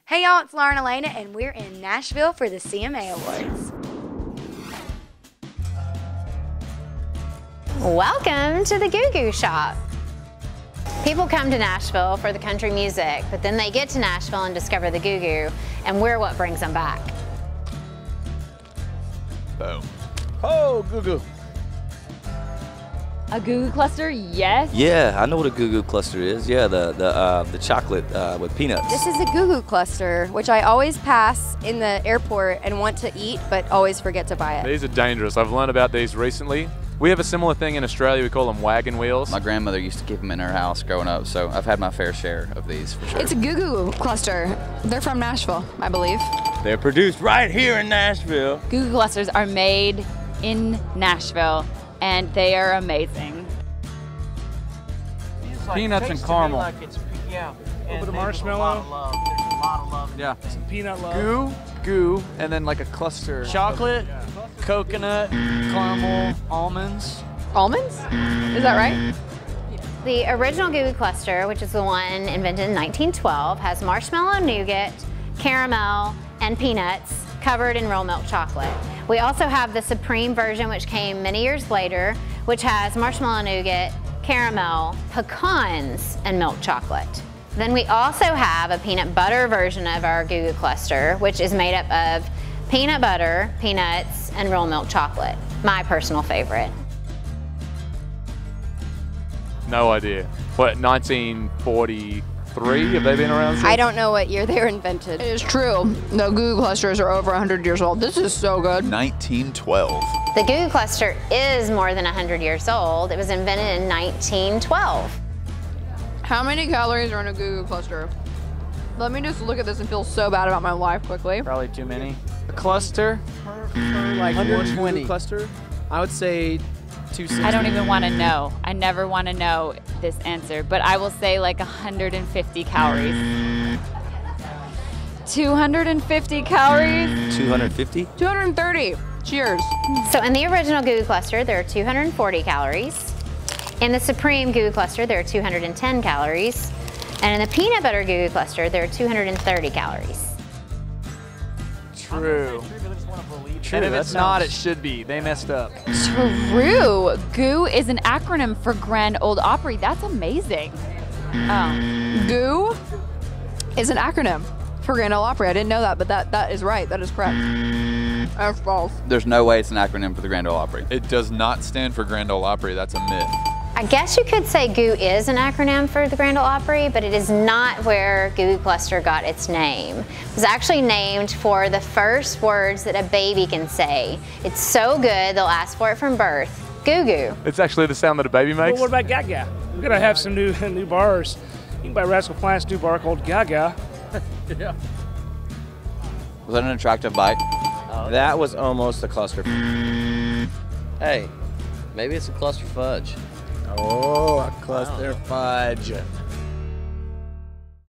Hey y'all, it's Lauren Elena, and we're in Nashville for the CMA Awards. Welcome to the Goo Goo Shop. People come to Nashville for the country music, but then they get to Nashville and discover the Goo Goo, and we're what brings them back. Boom. Oh, Goo Goo. A Goo Goo Cluster, yes. Yeah, I know what a Goo Goo Cluster is. Yeah, the chocolate with peanuts. This is a Goo Goo Cluster, which I always pass in the airport and want to eat, but always forget to buy it. These are dangerous. I've learned about these recently. We have a similar thing in Australia. We call them wagon wheels. My grandmother used to keep them in her house growing up, so I've had my fair share of these for sure. It's a Goo Goo Cluster. They're from Nashville, I believe. They're produced right here in Nashville. Goo Goo Clusters are made in Nashville, and they are amazing. Peanuts and caramel. Like it's, yeah. A little bit of marshmallow. There's a lot of love. Yeah. Some peanut love. Goo, and then like a cluster. Chocolate, coconut, caramel, almonds. Almonds? Is that right? The original Goo Goo Cluster, which is the one invented in 1912, has marshmallow nougat, caramel, and peanuts covered in real milk chocolate. We also have the Supreme version, which came many years later, which has marshmallow nougat, caramel, pecans, and milk chocolate. Then we also have a peanut butter version of our Goo Goo Cluster, which is made up of peanut butter, peanuts, and real milk chocolate. My personal favorite. No idea. What, 1943? Have they been around since? I don't know what year they were invented. It is true. The Goo Goo Clusters are over 100 years old. This is so good. 1912. The Goo Goo Cluster is more than 100 years old. It was invented in 1912. How many calories are in a Goo Goo Cluster? Let me just look at this and feel so bad about my life quickly. Probably too many. A cluster? Like 120. cluster? I would say 260. I don't even want to know. I never want to know this answer, but I will say like 150 calories. 250 calories? 250? 230. Cheers. So in the original Goo Goo Cluster, there are 240 calories. In the Supreme Goo Goo Cluster, there are 210 calories. And in the Peanut Butter Goo Goo Cluster, there are 230 calories. True. And if it's not, it should be. They messed up. True. Goo is an acronym for Grand Ole Opry. That's amazing. Oh. Goo is an acronym for Grand Ole Opry. I didn't know that, but that is right. That is correct. That's false. There's no way it's an acronym for the Grand Ole Opry. It does not stand for Grand Ole Opry. That's a myth. I guess you could say Goo is an acronym for the Grand Ole Opry, but it is not where Goo Goo Cluster got its name. It was actually named for the first words that a baby can say. It's so good, they'll ask for it from birth. Goo Goo. It's actually the sound that a baby makes. Well, what about Gaga? We're gonna have some new bars. You can buy Rascal Flatts' new bar called Gaga. Yeah. Was that an attractive bite? That was almost a cluster. Hey, maybe it's a cluster fudge. Oh, a cluster fudge.